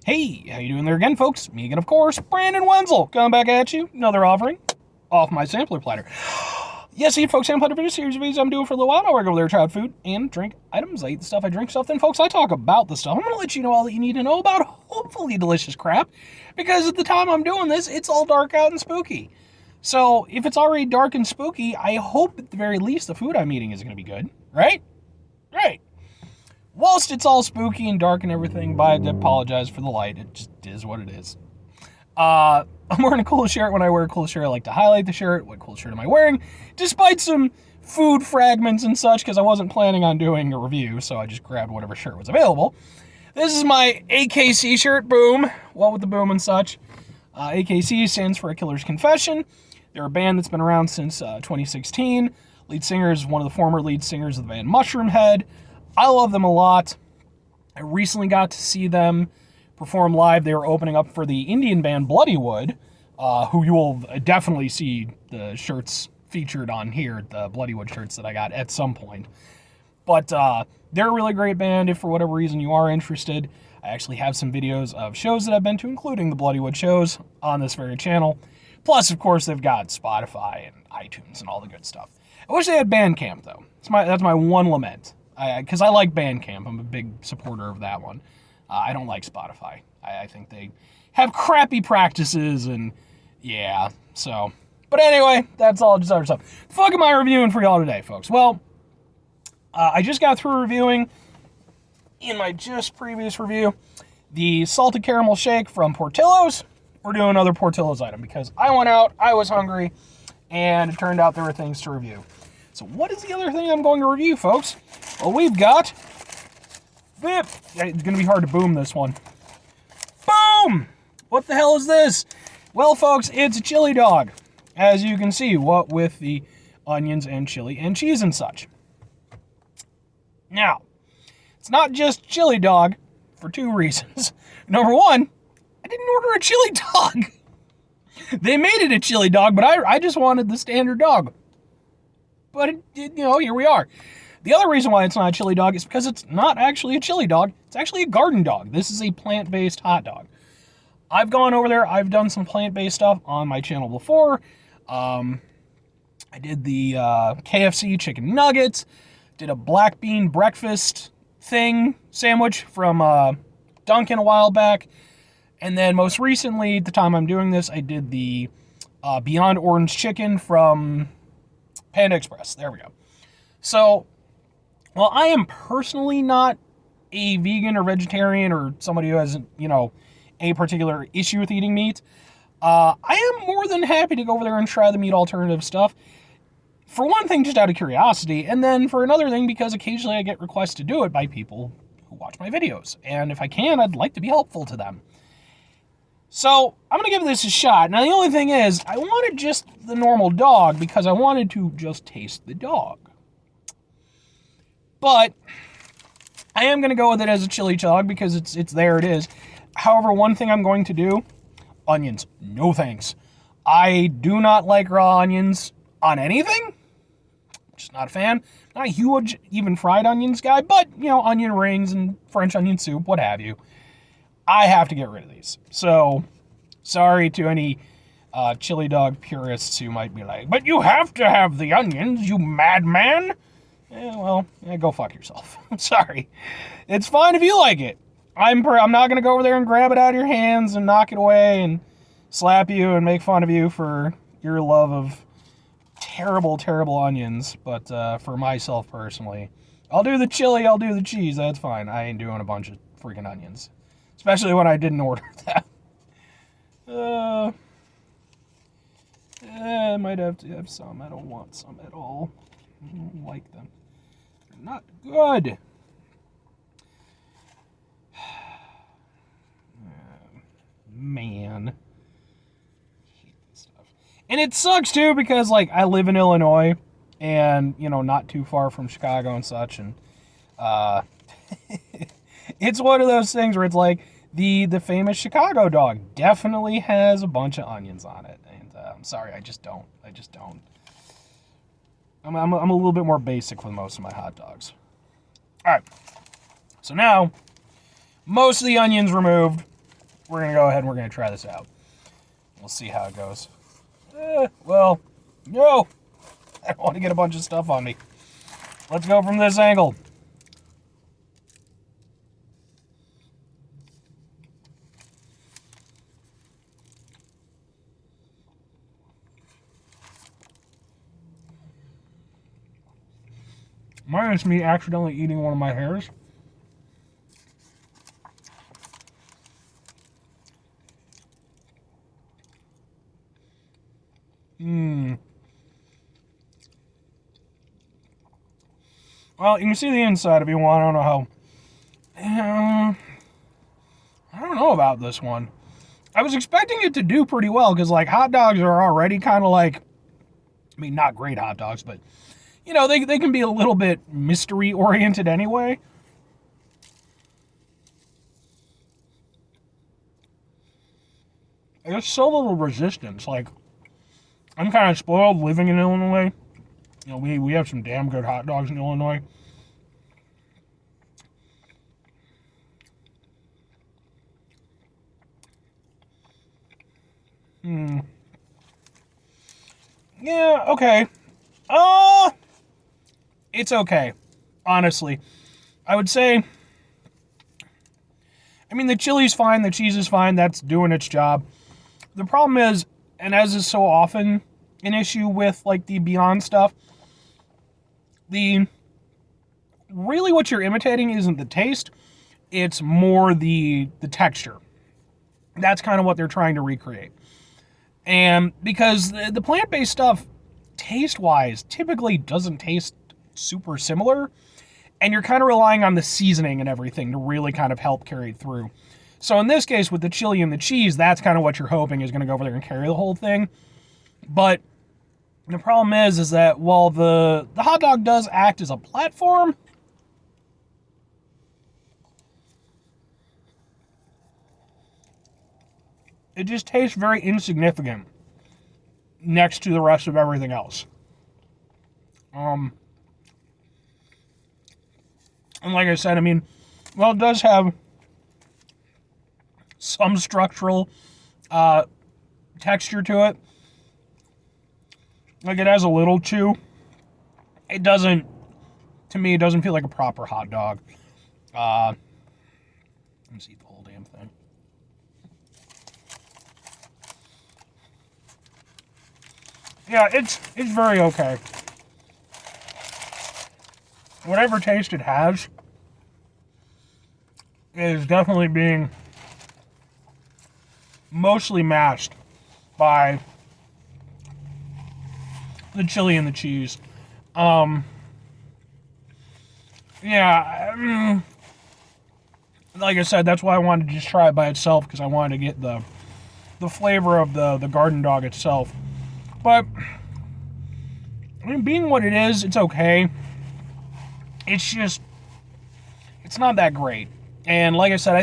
Hey, how you doing there again, folks? Me again, of course, Brandon Wenzel, coming back at you. Another offering off my sampler platter. Yes, eat folks, sampler platter video series of videos I'm doing for a little while. I work over there, try out food and drink items. I eat the stuff, I drink stuff. Then, folks, I talk about the stuff. I'm going to let you know all that you need to know about hopefully delicious crap, because at the time I'm doing this, it's all dark out and spooky. So, if it's already dark and spooky, I hope at the very least the food I'm eating is going to be good, right? Right. Whilst it's all spooky and dark and everything, but I apologize for the light. It just is what it is. I'm wearing a cool shirt. When I wear a cool shirt, I like to highlight the shirt. What cool shirt am I wearing? Despite some food fragments and such, because I wasn't planning on doing a review, so I just grabbed whatever shirt was available. This is my AKC shirt, boom. What with the boom and such. AKC stands for A Killer's Confession. They're a band that's been around since 2016. Lead singer is one of the former lead singers of the band Mushroomhead. I love them a lot. I recently got to see them perform live. They were opening up for the Indian band Bloodywood, who you will definitely see the shirts featured on here, the Bloodywood shirts that I got at some point. But they're a really great band. If for whatever reason you are interested, I actually have some videos of shows that I've been to, including the Bloodywood shows, on this very channel. Plus, of course, they've got Spotify and iTunes and all the good stuff. I wish they had Bandcamp, though. That's my one lament. Because I like Bandcamp. I'm a big supporter of that one. I don't like Spotify. I think they have crappy practices and yeah, so. But anyway, that's all just other stuff. The fuck am I reviewing for y'all today, folks? Well, I just got through reviewing, in my just previous review, the salted caramel shake from Portillo's. We're doing another Portillo's item because I went out, I was hungry, and it turned out there were things to review. So what is the other thing I'm going to review, folks? Well, we've got... Yeah, it's going to be hard to boom this one. Boom! What the hell is this? Well, folks, it's a chili dog. As you can see, what with the onions and chili and cheese and such. Now, it's not just chili dog for two reasons. Number one, I didn't order a chili dog. They made it a chili dog, but I just wanted the standard dog. But, here we are. The other reason why it's not a chili dog is because it's not actually a chili dog. It's actually a garden dog. This is a plant-based hot dog. I've gone over there. I've done some plant-based stuff on my channel before. I did the KFC chicken nuggets. Did a black bean breakfast sandwich from Dunkin' a while back. And then most recently, at the time I'm doing this, I did the Beyond Orange chicken from Panda Express. There we go. So, while I am personally not a vegan or vegetarian or somebody who has, a particular issue with eating meat, I am more than happy to go over there and try the meat alternative stuff. For one thing, just out of curiosity, and then for another thing, because occasionally I get requests to do it by people who watch my videos. And if I can, I'd like to be helpful to them. So, I'm going to give this a shot. Now, the only thing is, I wanted just the normal dog because I wanted to just taste the dog. But I am going to go with it as a chili dog because it's there it is. However, one thing I'm going to do, onions. No thanks. I do not like raw onions on anything. Just not a fan. Not a huge, even fried onions guy, but, onion rings and French onion soup, what have you. I have to get rid of these. So, sorry to any chili dog purists who might be like, but you have to have the onions, you madman. Go fuck yourself. I'm sorry. It's fine if you like it. I'm not going to go over there and grab it out of your hands and knock it away and slap you and make fun of you for your love of terrible, terrible onions. But for myself personally, I'll do the chili, I'll do the cheese. That's fine. I ain't doing a bunch of freaking onions. Especially when I didn't order that. I might have to have some. I don't want some at all. I don't like them. They're not good. Man. I hate this stuff. And it sucks too because I live in Illinois and, not too far from Chicago and such, and it's one of those things where it's like the famous Chicago dog definitely has a bunch of onions on it. And I'm sorry, I just don't. I'm a little bit more basic with most of my hot dogs. All right. So now, most of the onions removed. we're going to go ahead and we're going to try this out. We'll see how it goes. Well, no. I don't want to get a bunch of stuff on me. Let's go from this angle. Minus me accidentally eating one of my hairs. Well, you can see the inside if you want. I don't know how... I don't know about this one. I was expecting it to do pretty well, because, like, hot dogs are already kind of like... I mean, not great hot dogs, but... You know, they can be a little bit mystery-oriented anyway. There's so little resistance. Like, I'm kind of spoiled living in Illinois. You know, we have some damn good hot dogs in Illinois. Yeah, okay. It's okay. Honestly. I would say... I mean, the chili's fine, the cheese is fine, that's doing its job. The problem is, and as is so often an issue with, like, the Beyond stuff, really what you're imitating isn't the taste, it's more the texture. That's kind of what they're trying to recreate. And because the plant-based stuff, taste-wise, typically doesn't taste super similar, and you're kind of relying on the seasoning and everything to really kind of help carry it through. So in this case, with the chili and the cheese, that's kind of what you're hoping is going to go over there and carry the whole thing. But the problem is that while the hot dog does act as a platform, it just tastes very insignificant next to the rest of everything else. And like I said, I mean, well, it does have some structural texture to it. Like, it has a little chew. It doesn't, to me, it doesn't feel like a proper hot dog. Let me see the whole damn thing. Yeah, it's very okay. Whatever taste it has is definitely being mostly masked by the chili and the cheese. Yeah, like I said, that's why I wanted to just try it by itself, because I wanted to get the flavor of the garden dog itself. But, I mean, being what it is, it's okay. It's just, it's not that great. And like I said,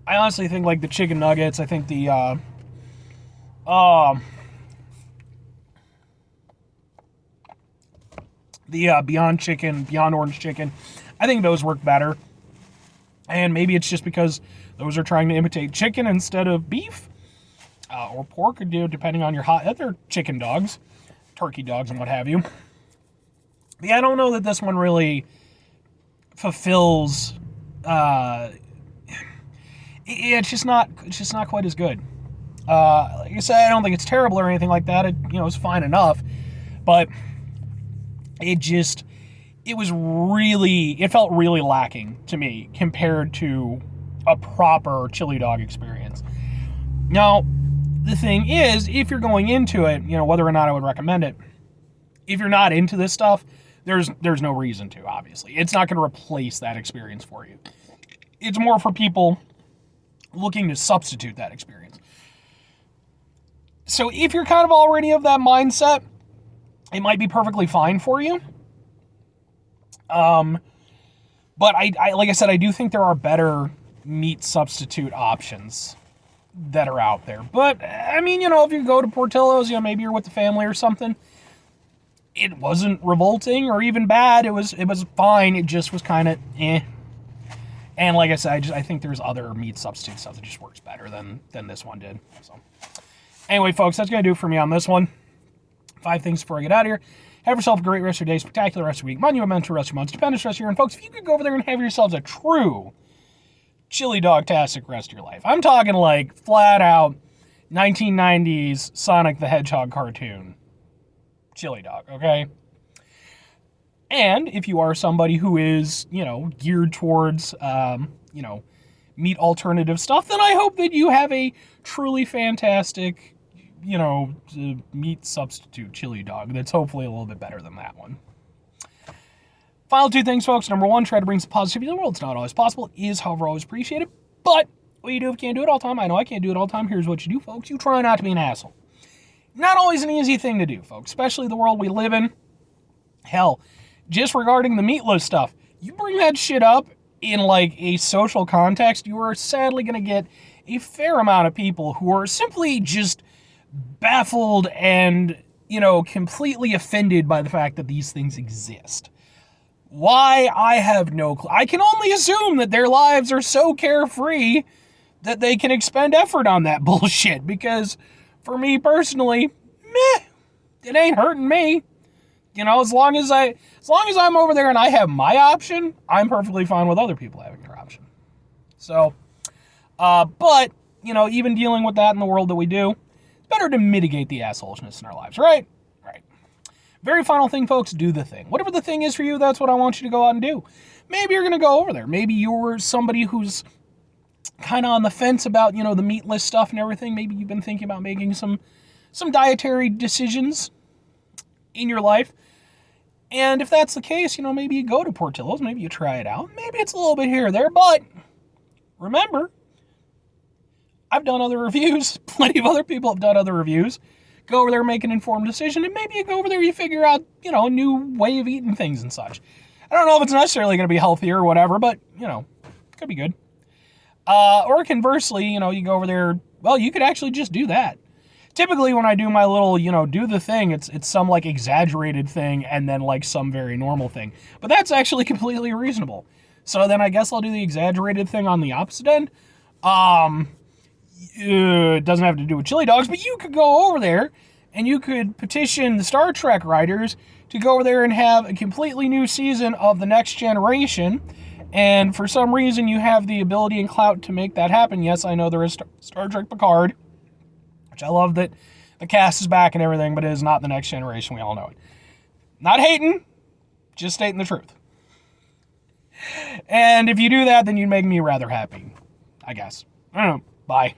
I honestly think, like, the chicken nuggets, I think the Beyond Chicken, Beyond Orange Chicken, I think those work better. And maybe it's just because those are trying to imitate chicken instead of beef. Or pork, depending on your other chicken dogs, turkey dogs, and what have you. But yeah, I don't know that this one really fulfills. It's just not quite as good. Like I said, I don't think it's terrible or anything like that. It's fine enough, but it felt really lacking to me compared to a proper chili dog experience. Now, the thing is, if you're going into it, whether or not I would recommend it, if you're not into this stuff, there's no reason to, obviously. It's not going to replace that experience for you. It's more for people looking to substitute that experience. So if you're kind of already of that mindset, it might be perfectly fine for you. But I like I said, I do think there are better meat substitute options that are out there. But, I mean, if you go to Portillo's, maybe you're with the family or something, it wasn't revolting or even bad. It was fine. It just was kind of eh. And like I said, I think there's other meat substitute stuff that just works better than this one did. So anyway, folks, that's going to do it for me on this one. 5 things before I get out of here. Have yourself a great rest of your day, spectacular rest of your week, monumental rest of your month, stupendous rest of your year. And folks, if you could go over there and have yourselves a true chili dog-tastic rest of your life. I'm talking like flat out 1990s Sonic the Hedgehog cartoon chili dog, okay? And if you are somebody who is, geared towards, meat alternative stuff, then I hope that you have a truly fantastic, meat substitute chili dog that's hopefully a little bit better than that one. Final 2 things, folks. Number 1, try to bring some positivity to the world. It's not always possible. It is, however, always appreciated. But what you do if you can't do it all the time, I know I can't do it all the time. Here's what you do, folks. You try not to be an asshole. Not always an easy thing to do, folks, especially the world we live in. Hell, just regarding the meatless stuff, you bring that shit up in like a social context, you are sadly going to get a fair amount of people who are simply just baffled and, completely offended by the fact that these things exist. Why? I have no clue. I can only assume that their lives are so carefree that they can expend effort on that bullshit, because for me personally, meh, it ain't hurting me. As long as I'm over there and I have my option, I'm perfectly fine with other people having their option. So, but, even dealing with that in the world that we do, it's better to mitigate the assholeness in our lives, right? Right. Very final thing, folks, do the thing. Whatever the thing is for you, that's what I want you to go out and do. Maybe you're going to go over there. Maybe you're somebody who's kind of on the fence about, the meatless stuff and everything. Maybe you've been thinking about making some dietary decisions in your life. And if that's the case, maybe you go to Portillo's, maybe you try it out. Maybe it's a little bit here or there, but remember, I've done other reviews. Plenty of other people have done other reviews. Go over there, make an informed decision, and maybe you go over there, you figure out, a new way of eating things and such. I don't know if it's necessarily going to be healthier or whatever, but, could be good. Or conversely, you go over there, well, you could actually just do that. Typically, when I do my little, do the thing, it's some, like, exaggerated thing and then, like, some very normal thing. But that's actually completely reasonable. So then I guess I'll do the exaggerated thing on the opposite end. It doesn't have to do with chili dogs, but you could go over there and you could petition the Star Trek writers to go over there and have a completely new season of The Next Generation. And for some reason, you have the ability and clout to make that happen. Yes, I know there is Star Trek Picard, which I love that the cast is back and everything, but it is not The Next Generation. We all know it. Not hating, just stating the truth. And if you do that, then you'd make me rather happy, I guess. I don't know. Bye.